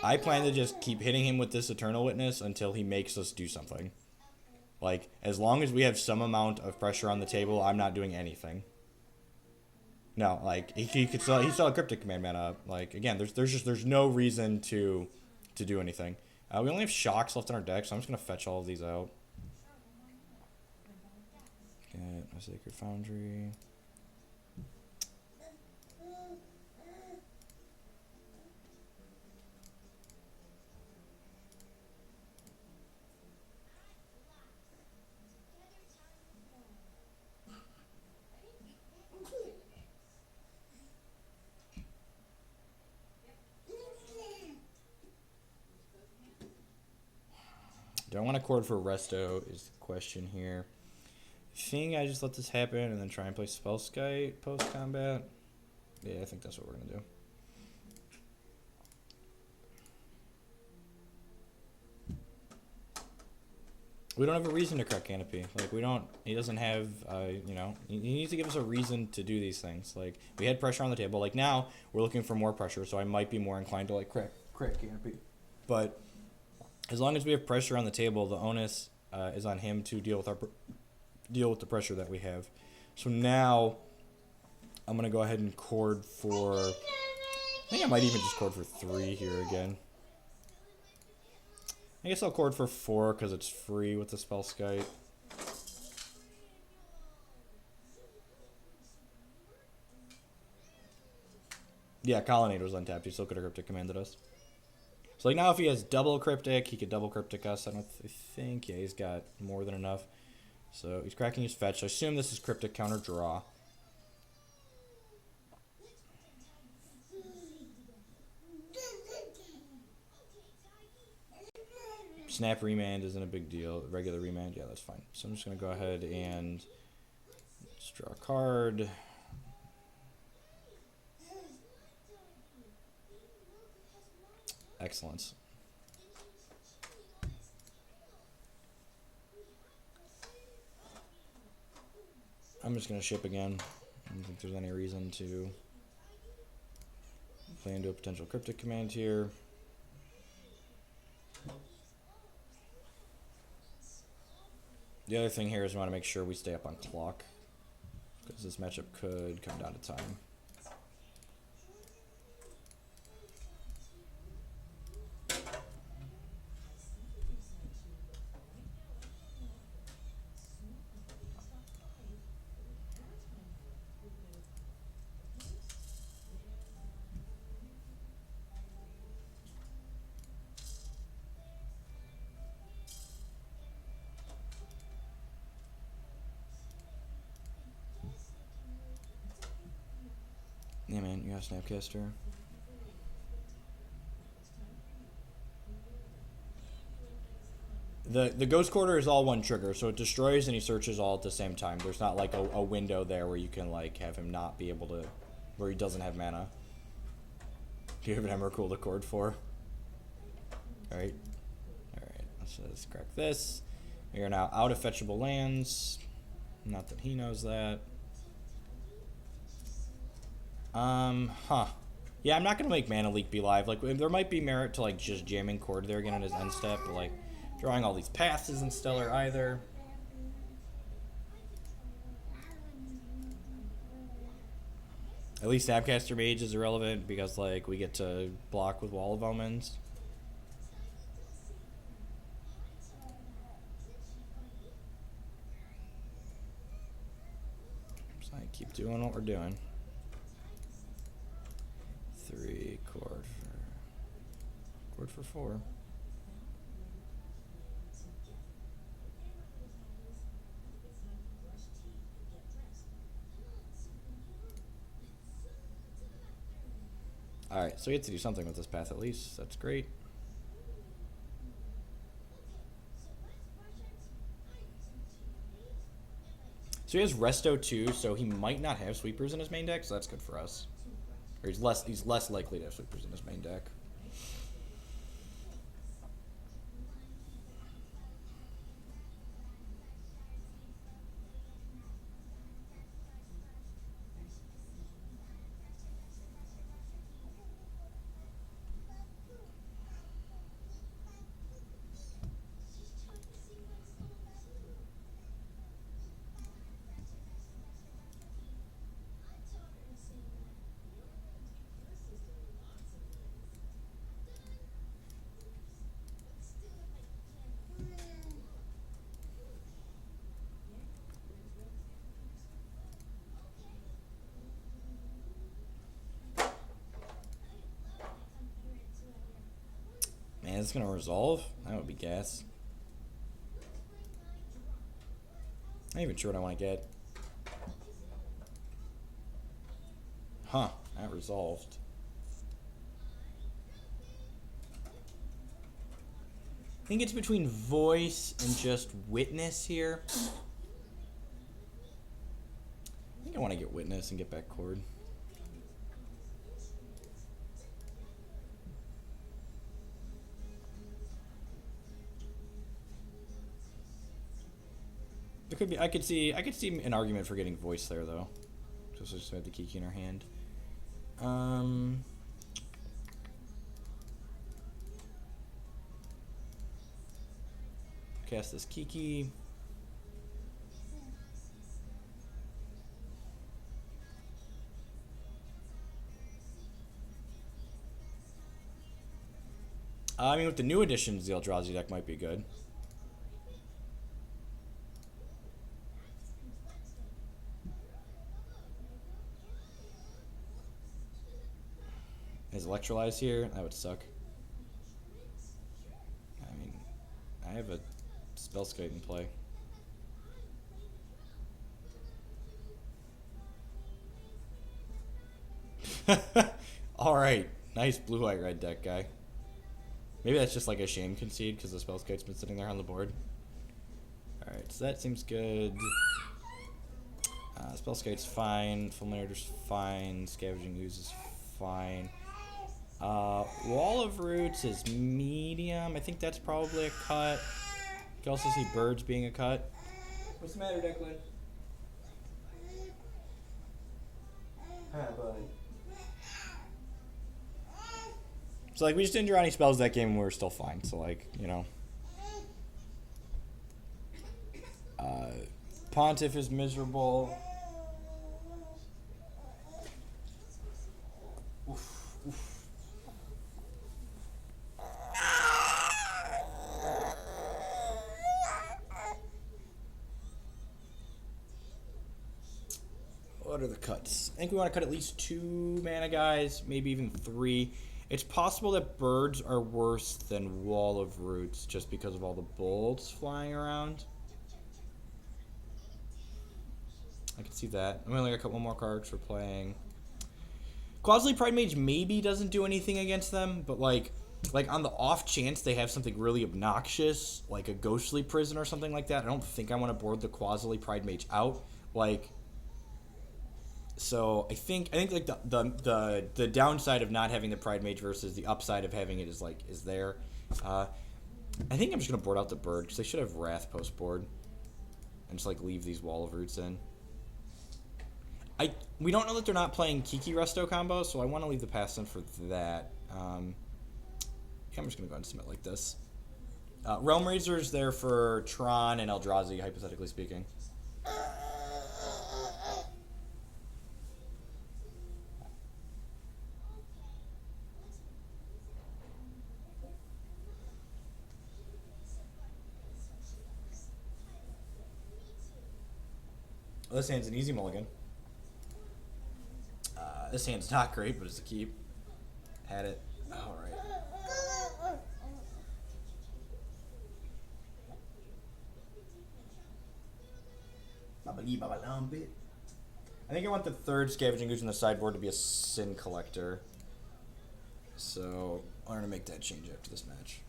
I plan to just keep hitting him with this Eternal Witness until he makes us do something. Like, as long as we have some amount of pressure on the table, I'm not doing anything. No, like, he still a Cryptic Command mana. Like, again, there's no reason to do anything. We only have Shocks left in our deck, so I'm just going to fetch all of these out. Get a Sacred Foundry. Do I want to chord for Resto is the question here. I think I just let this happen and then try and play Spellskite post-combat. Yeah, I think that's what we're going to do. We don't have a reason to crack Canopy. Like, we don't... He doesn't have, you know... He needs to give us a reason to do these things. Like, we had pressure on the table. Like, now, we're looking for more pressure, so I might be more inclined to, like, crack Canopy. But... as long as we have pressure on the table, the onus is on him to deal with the pressure that we have. So now, I'm gonna go ahead and chord for. I think I might even just chord for 3 here again. I guess I'll chord for 4 because it's free with the Spellskite. Yeah, Colonnade was untapped. He still could have Cryptic Commanded us. So, like, now if he has double Cryptic, he could double Cryptic us. I think, yeah, he's got more than enough. So, he's cracking his fetch. So I assume this is Cryptic counter draw. Snap Remand isn't a big deal. Regular Remand, yeah, that's fine. So I'm just going to go ahead and let's draw a card. Excellent. I'm just going to ship again. I don't think there's any reason to play into a potential Cryptic Command here. The other thing here is we want to make sure we stay up on clock, because this matchup could come down to time. Yeah, man, you got Snapcaster. The Ghost Quarter is all one trigger, so it destroys and he searches all at the same time. There's not like a window there where you can like have him not be able to, where he doesn't have mana. Do you have an Emrakul to chord for? Alright. Alright, let's just crack this. We are now out of fetchable lands. Not that he knows that. Yeah, I'm not gonna make Mana Leak be live. Like, there might be merit to like just jamming chord there again on his end step, but like drawing all these paths isn't stellar either. At least Snapcaster Mage is irrelevant because like we get to block with Wall of Omens. So I keep doing what we're doing. 3 chord for 4. Alright, so we get to do something with this path at least. That's great. So he has Resto too, so he might not have Sweepers in his main deck, so that's good for us. Or he's less likely to have Sweepers in his main deck. That's gonna resolve? That would be gas. Not even sure what I want to get. Huh, that resolved. I think it's between voice and just witness here. I think I want to get witness and get back chord. There could be. I could see an argument for getting voice there though. Just have the Kiki in our hand. Cast this Kiki. I mean, with the new additions, the Eldrazi deck might be good. Is Electrolyze here? That would suck. I mean, I have a Spellskite in play. Alright. Nice blue-white red deck, guy. Maybe that's just like a shame concede because the Spellskite's been sitting there on the board. Alright, so that seems good. Spellskite's fine. Fulminator's fine. Scavenging Ooze is fine. Wall of Roots is medium. I think that's probably a cut. You can also see Birds being a cut. What's the matter, Declan? Hi, buddy. So, like, we just didn't draw any spells that game and we were still fine. So, like, you know. Pontiff is miserable. Oof, oof. What are the cuts? I think we want to cut at least 2 mana, guys. Maybe even 3. It's possible that Birds are worse than Wall of Roots just because of all the bolts flying around. I can see that. I'm only got a couple more cards for playing. Quasley Pride Mage maybe doesn't do anything against them, but like on the off chance they have something really obnoxious, like a Ghostly Prison or something like that, I don't think I want to board the Quasley Pride Mage out. Like, so I think like the downside of not having the Pride Mage versus the upside of having it is there. I think I'm just gonna board out the Bird because they should have Wrath post board, and just like leave these Wall of Roots in. We don't know that they're not playing Kiki Resto combo, so I want to leave the pass in for that. Yeah, I'm just gonna go ahead and submit like this. Realm Razor's there for Tron and Eldrazi, hypothetically speaking. Well, this hand's an easy mulligan. This hand's not great, but it's a keep. Had it. Alright. I think I want the 3rd Scavenging Ooze in the sideboard to be a Sin Collector. So, I'm going to make that change after this match.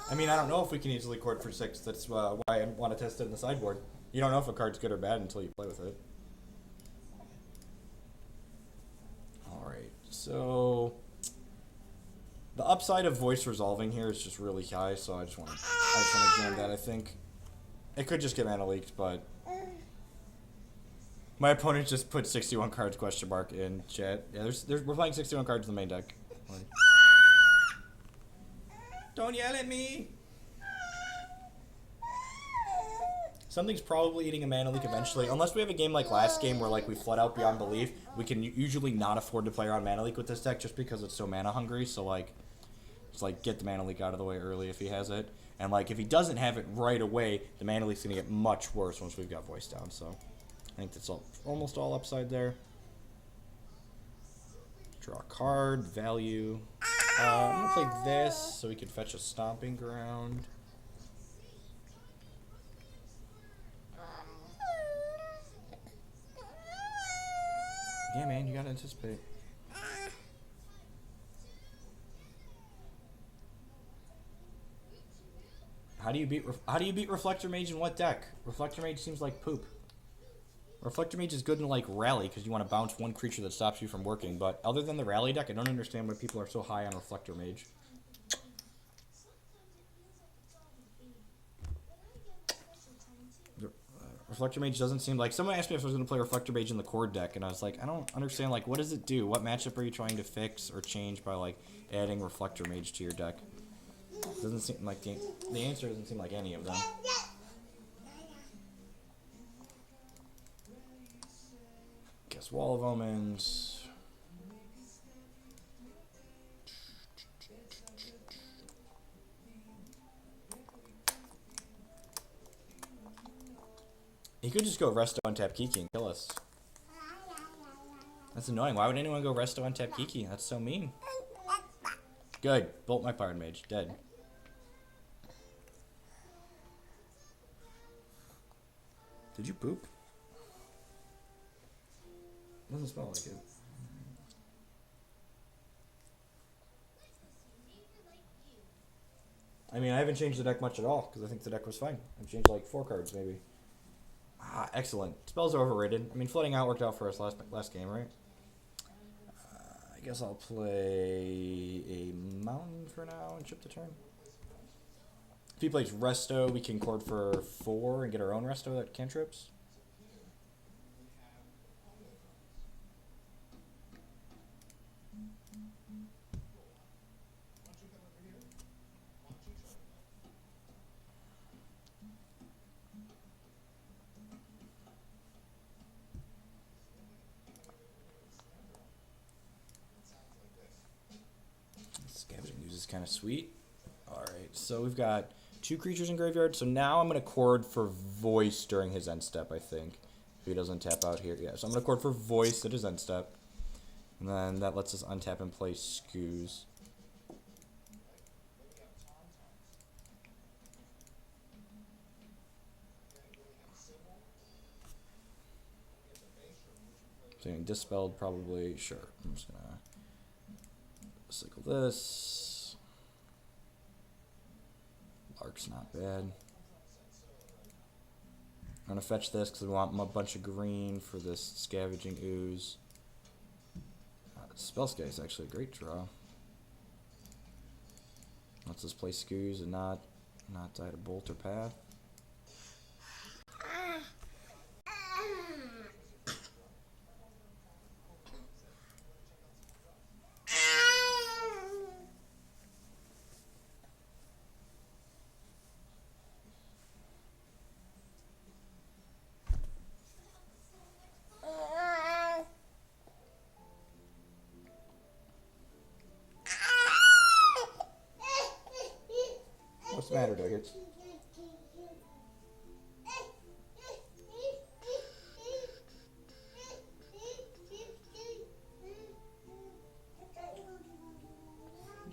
I mean, I don't know if we can easily court for 6. That's why I want to test it in the sideboard. You don't know if a card's good or bad until you play with it. Alright, so the upside of voice resolving here is just really high, so I just want to jam that, I think. It could just get mana leaked, but my opponent just put 61 cards question mark in chat. Yeah, we're playing 61 cards in the main deck. Like, don't yell at me! Something's probably eating a mana leak eventually. Unless we have a game like last game where like we flood out beyond belief, we can usually not afford to play around mana leak with this deck just because it's so mana hungry. So like, just like get the mana leak out of the way early if he has it. And like if he doesn't have it right away, the mana leak's gonna get much worse once we've got voice down. So I think that's almost all upside there. Draw a card, value. I'm gonna play this so we can fetch a stomping ground. Yeah, man, you gotta anticipate. How do you beat Reflector Mage in what deck? Reflector Mage seems like poop. Reflector Mage is good in like Rally because you want to bounce one creature that stops you from working, but other than the Rally deck, I don't understand why people are so high on Reflector Mage. Reflector Mage doesn't seem like... Someone asked me if I was going to play Reflector Mage in the core deck, and I was like, I don't understand, like, what does it do? What matchup are you trying to fix or change by, like, adding Reflector Mage to your deck? Doesn't seem like... The answer doesn't seem like any of them. Guess Wall of Omens... He could just go Resto, untap Kiki, and kill us. That's annoying. Why would anyone go Resto, untap Kiki? That's so mean. Good. Bolt my Pirate Mage. Dead. Did you poop? Doesn't smell like it. I mean, I haven't changed the deck much at all, because I think the deck was fine. I've changed like 4 cards, maybe. Ah, excellent. Spells are overrated. I mean, flooding out worked out for us last game, right? I guess I'll play a Mountain for now and chip the turn. If he plays Resto, we can chord for 4 and get our own Resto that cantrips. Kind of sweet. Alright, so we've got 2 creatures in graveyard. So now I'm going to chord for Voice during his end step, I think. If he doesn't tap out here. Yeah, so I'm going to chord for Voice at his end step. And then that lets us untap and play Scoos. So Dispelled probably, sure. I'm just going to cycle this. Lark's not bad. I'm going to fetch this because we want a bunch of green for this Scavenging Ooze. Spellscape is actually a great draw. Lets us play Scoos and not die to Bolt or Path. What's the matter, Duggets?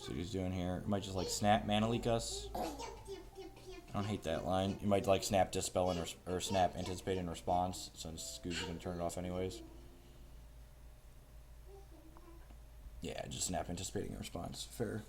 See what he's doing here. He might just like snap mana leak us. I don't hate that line. You might like snap dispel and or snap anticipate in response, since Scoo's gonna turn it off anyways. Yeah, just snap anticipating in response. Fair.